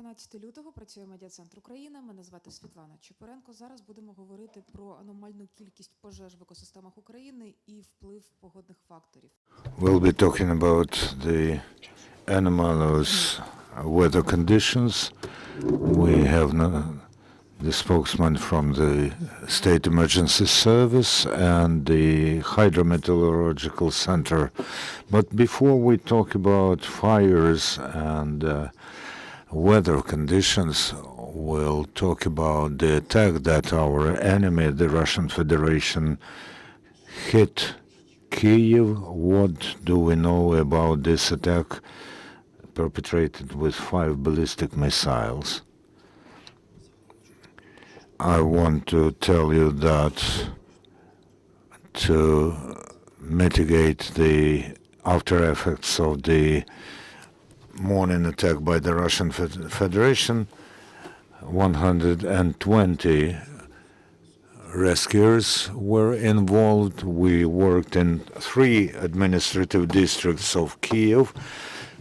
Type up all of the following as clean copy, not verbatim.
12 лютого працює медіа-центр Україна. Мене звати Світлана Чепуренко. Зараз будемо говорити про аномальну кількість пожеж в екосистемах України і вплив погодних факторів. We'll be talking about the anomalous weather conditions. We have the spokesman from the State Emergency Service and the Hydrometeorological Center. But before we talk about fires and weather conditions, we'll talk about the attack that our enemy, the Russian Federation, hit Kyiv. What do we know about this attack perpetrated with 5 ballistic missiles? I want to tell you that to mitigate the after effects of the morning attack by the Russian Federation, 120 rescuers were involved. We worked in 3 administrative districts of Kyiv.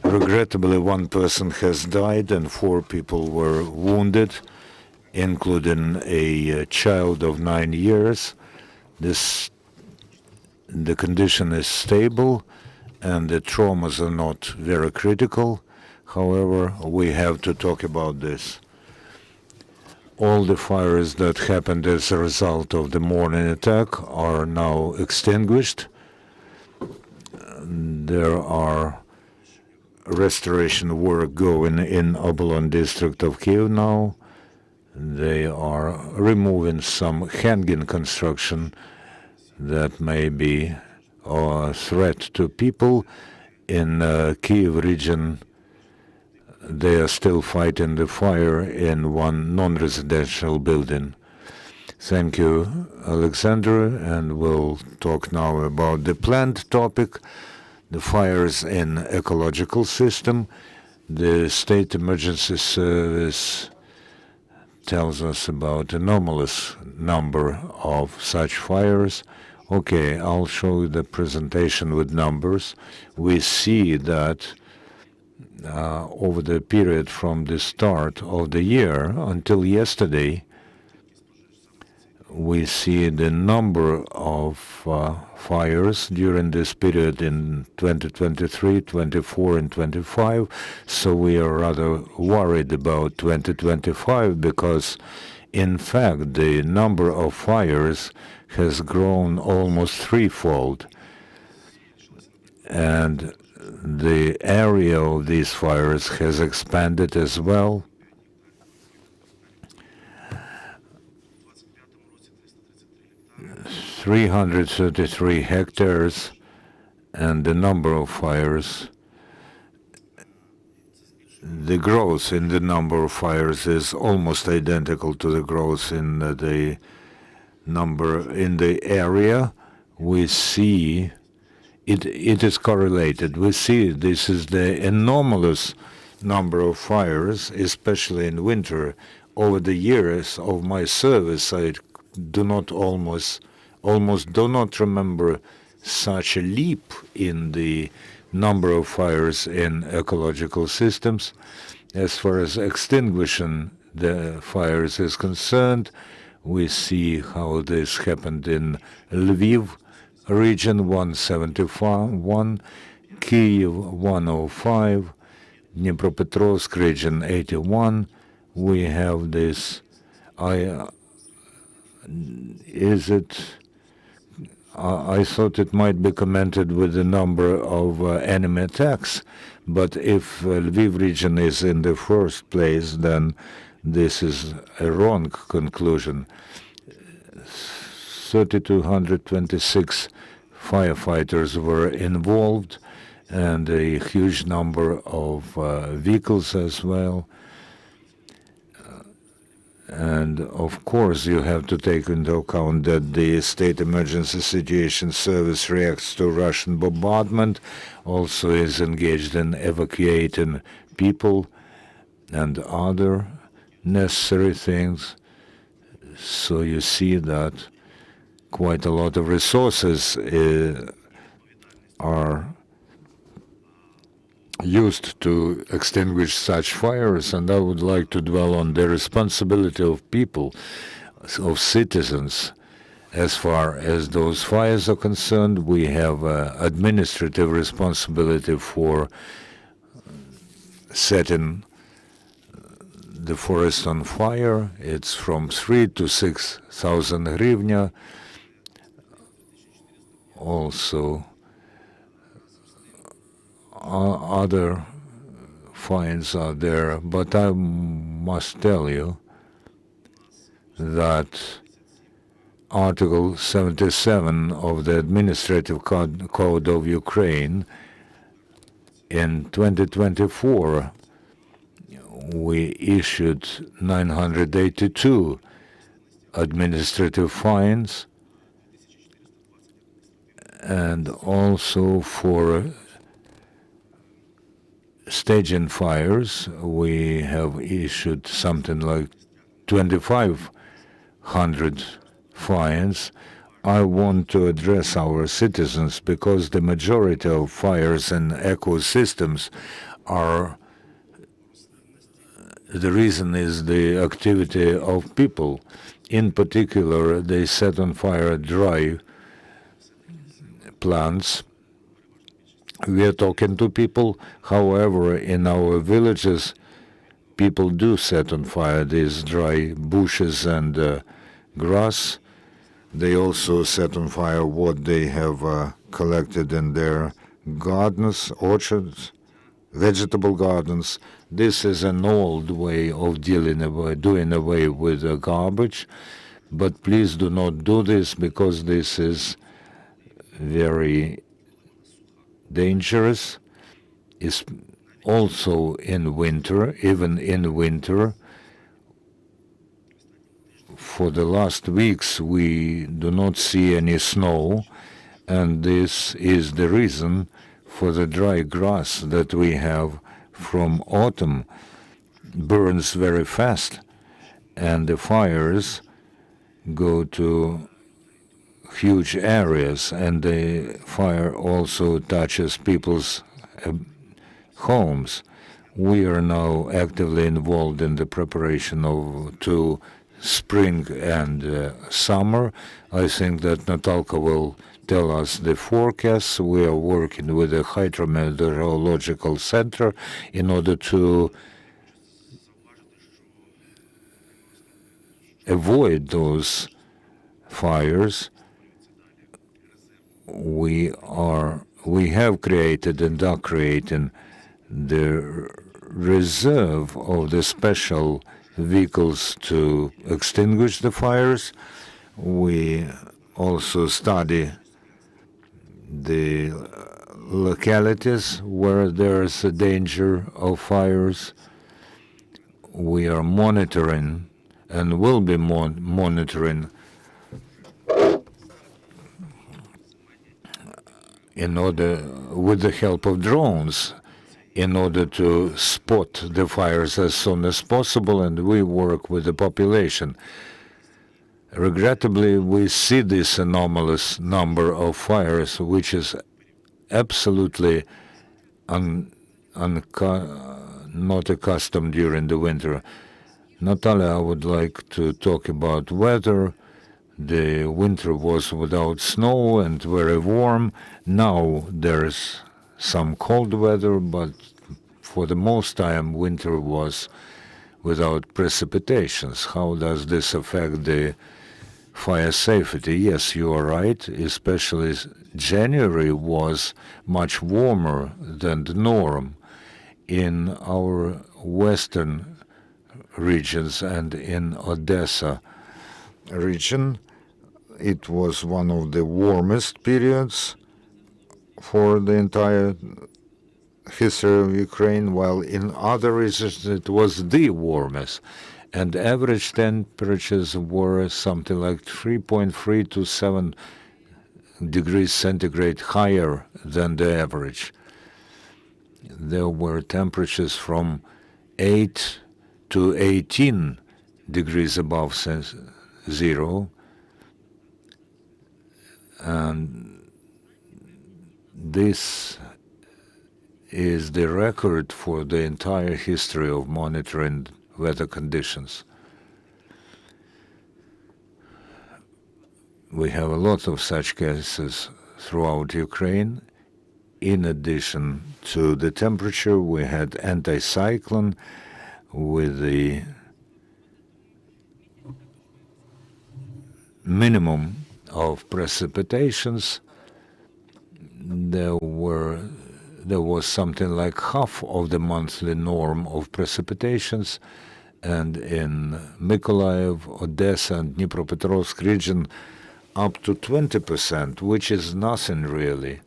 Regrettably, 1 person has died and 4 people were wounded, including a child of 9 years. The condition is stable and the traumas are not very critical. However, we have to talk about this. All the fires that happened as a result of the morning attack are now extinguished. There are restoration work going in Obolon district of Kyiv now. They are removing some hanging construction that may be a threat to people. In Kyiv region, they are still fighting the fire in 1 non-residential building. Thank you, Oleksandr, and we'll talk now about the planned topic, the fires in ecological system. The State Emergency Service tells us about anomalous number of such fires. Okay, I'll show you the presentation with numbers. We see that over the period from the start of the year until yesterday, we see the number of fires during this period in 2023, 24, and 25. So we are rather worried about 2025 because, in fact, the number of fires has grown almost 3-fold. And the area of these fires has expanded as well. 333 hectares, and the number of fires, the growth in the number of fires is almost identical to the growth in the number in the area. We see it is correlated. We see this is the anomalous number of fires, especially in winter. Over the years of my service, I do not almost do not remember such a leap in the number of fires in ecological systems. As far as extinguishing the fires is concerned, we see how this happened in Lviv region, 171, Kyiv, 105, Dnipropetrovsk region, 81. We have this. I thought it might be commented with the number of enemy attacks, but if Lviv region is in the first place, then this is a wrong conclusion. 3,226 firefighters were involved and a huge number of vehicles as well. And of course, you have to take into account that the State Emergency Situation Service reacts to Russian bombardment, also is engaged in evacuating people and other necessary things. So you see that quite a lot of resources are used to extinguish such fires, and I would like to dwell on the responsibility of people, of citizens. As far as those fires are concerned, we have administrative responsibility for setting the forest on fire. It's from 3 to 6,000 hryvnia. Also, other fines are there, but I must tell you that Article 77 of the Administrative Code of Ukraine in 2024 we issued 982 administrative fines, and also for staging fires we have issued something like 2,500 fines. I want to address our citizens because the majority of fires and ecosystems are, the reason is the activity of people. In particular, they set on fire dry plants. We are talking to people. However, in our villages, people do set on fire these dry bushes and grass. They also set on fire what they have collected in their gardens, orchards, vegetable gardens. This is an old way of doing away with garbage, but please do not do this because this is very dangerous. It's also in winter, even in winter. For the last weeks we do not see any snow, and this is the reason for the dry grass that we have from autumn burns very fast, and the fires go to huge areas, and the fire also touches people's homes. We are now actively involved in the preparation to spring and summer. I think that Nataliia will tell us the forecasts. We are working with the Hydrometeorological Center in order to avoid those fires. We have created and are creating the reserve of the special vehicles to extinguish the fires. We also study the localities where there's a danger of fires. We are monitoring and will be monitoring in order, with the help of drones, in order to spot the fires as soon as possible, and we work with the population. Regrettably, we see this anomalous number of fires, which is absolutely not accustomed during the winter. Nataliia, I would like to talk about weather. The winter was without snow and very warm. Now there's some cold weather, but for the most time winter was without precipitations. How does this affect the fire safety? Yes, you are right. Especially January was much warmer than the norm in our western regions and in Odessa region. It was one of the warmest periods for the entire history of Ukraine, while in other regions it was the warmest. And average temperatures were something like 3.3 to 7 degrees centigrade higher than the average. There were temperatures from 8 to 18 degrees above zero. And this is the record for the entire history of monitoring weather conditions. We have a lot of such cases throughout Ukraine. In addition to the temperature, we had anticyclone with the minimum of precipitations. There was something like half of the monthly norm of precipitations, and in Mykolaiv, Odessa, and Dnipropetrovsk region, up to 20%, which is nothing really.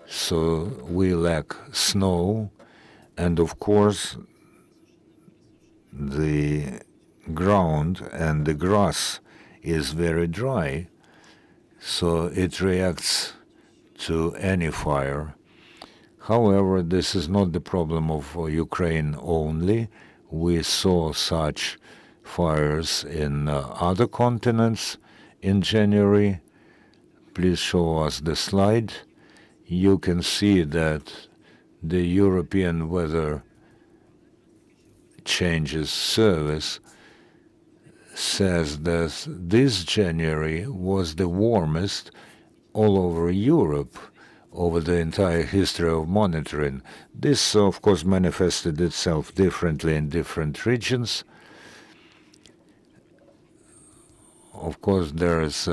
So we lack snow, and of course the ground and the grass is very dry, so it reacts to any fire. However, this is not the problem of Ukraine only. We saw such fires in other continents in January. Please show us the slide. You can see that the European Weather Changes Service says that this January was the warmest all over Europe over the entire history of monitoring. This, of course, manifested itself differently in different regions. Of course, there is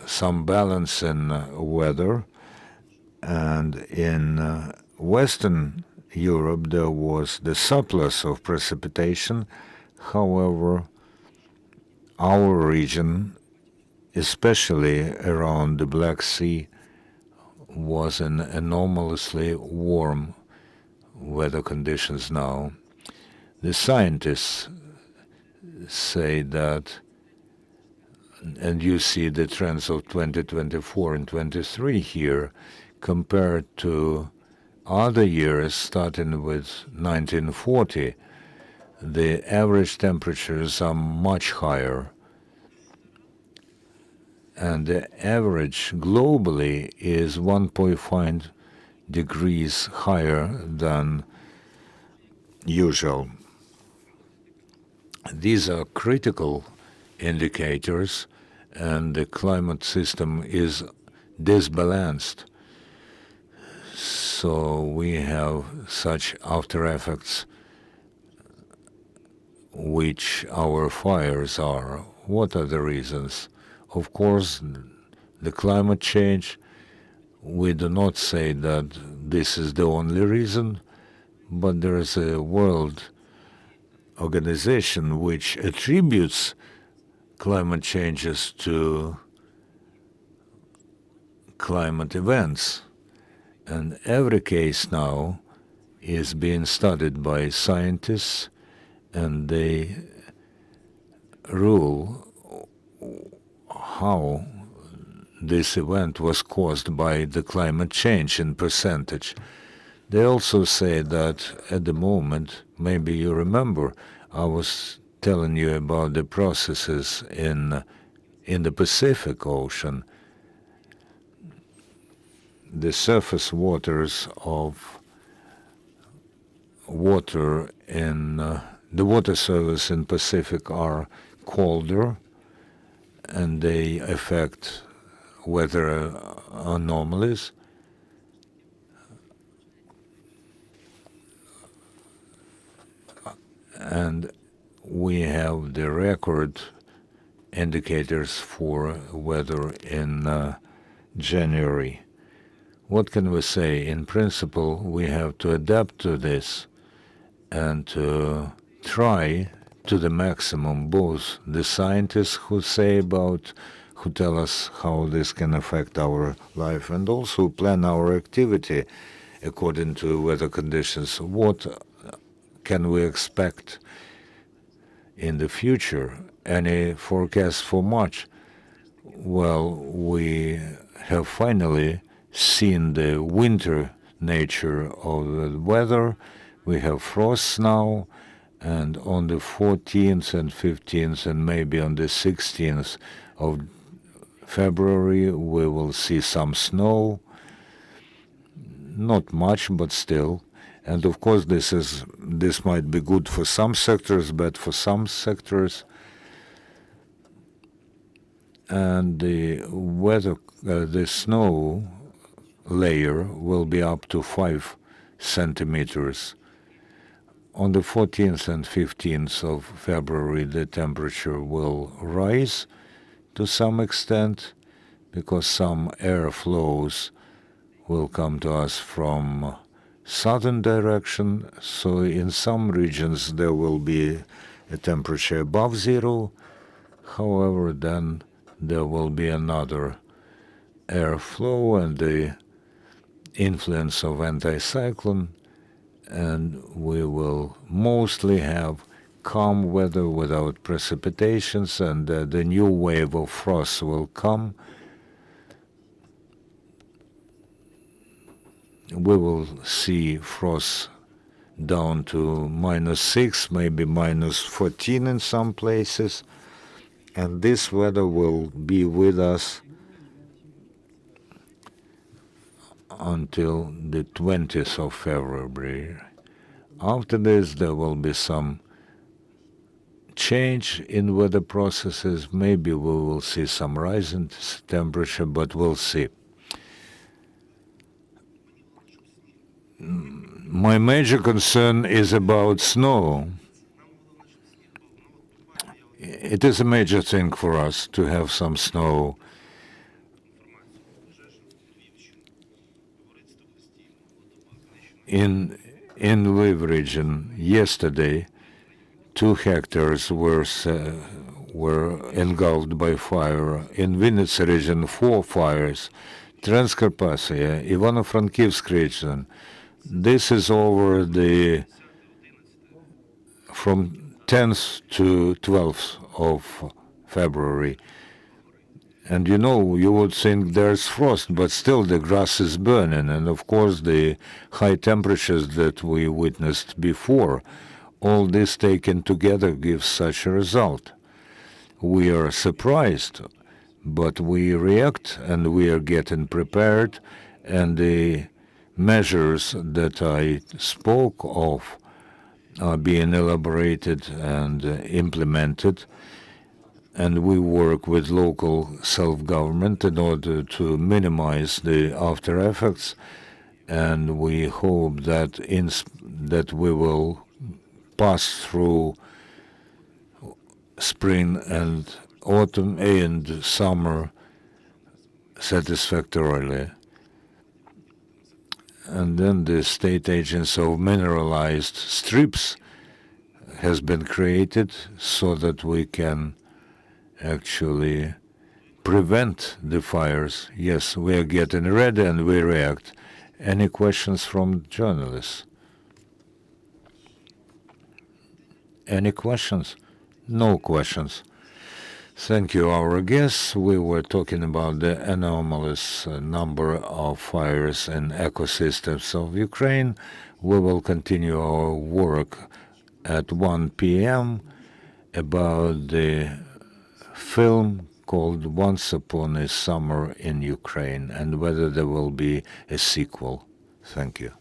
some balance in weather, and in Western Europe there was the surplus of precipitation. However, our region, especially around the Black Sea, was in anomalously warm weather conditions now. The scientists say that, and you see the trends of 2024 and 23 here, compared to other years starting with 1940, the average temperatures are much higher. And the average globally is 1.5 degrees higher than usual. These are critical indicators, and the climate system is disbalanced. So we have such after effects, which our fires are. What are the reasons? Of course, the climate change. We do not say that this is the only reason, but there is a world organization which attributes climate changes to climate events. And every case now is being studied by scientists, and they rule how this event was caused by the climate change in percentage. They also say that at the moment, maybe you remember, I was telling you about the processes in the Pacific Ocean. The surface waters of water in the water surface in Pacific are colder, and they affect weather anomalies. And we have the record indicators for weather in January. What can we say? In principle, we have to adapt to this and to try to the maximum, both the scientists who tell us how this can affect our life, and also plan our activity according to weather conditions. What can we expect in the future? Any forecast for March? Well, we have finally seen the winter nature of the weather. We have frosts now, and on the 14th and 15th and maybe on the 16th of February we will see some snow. Not much, but still. And of course, this might be good for some sectors, bad for some sectors. And the weather, the snow layer will be up to 5 centimeters. On the 14th and 15th of February, the temperature will rise to some extent because some air flows will come to us from southern direction. So in some regions there will be a temperature above zero. However, then there will be another airflow and the influence of anticyclone, and we will mostly have calm weather without precipitations, and the new wave of frost will come. We will see frost down to -6, maybe -14 in some places, and this weather will be with us until the 20th of February. After this, there will be some change in weather processes. Maybe we will see some rise in temperature, but we'll see. My major concern is about snow. It is a major thing for us to have some snow. In Lviv region, yesterday, 2 hectares were engulfed by fire. In Vinnytsia region, 4 fires. Transcarpathia, Ivano-Frankivsk region. This is over from 10th to 12th of February. And you know, you would think there's frost, but still the grass is burning. And of course, the high temperatures that we witnessed before, all this taken together gives such a result. We are surprised, but we react and we are getting prepared. And the measures that I spoke of are being elaborated and implemented. And we work with local self-government in order to minimize the after effects, and we hope that that we will pass through spring and autumn and summer satisfactorily. And then the state agency of mineralized strips has been created so that we can actually prevent the fires. Yes, we are getting ready and we react. Any questions from journalists? Any questions? No questions. Thank you, our guests. We were talking about the anomalous number of fires in ecosystems of Ukraine. We will continue our work at 1 p.m. about the film called Once Upon a Summer in Ukraine and whether there will be a sequel. Thank you.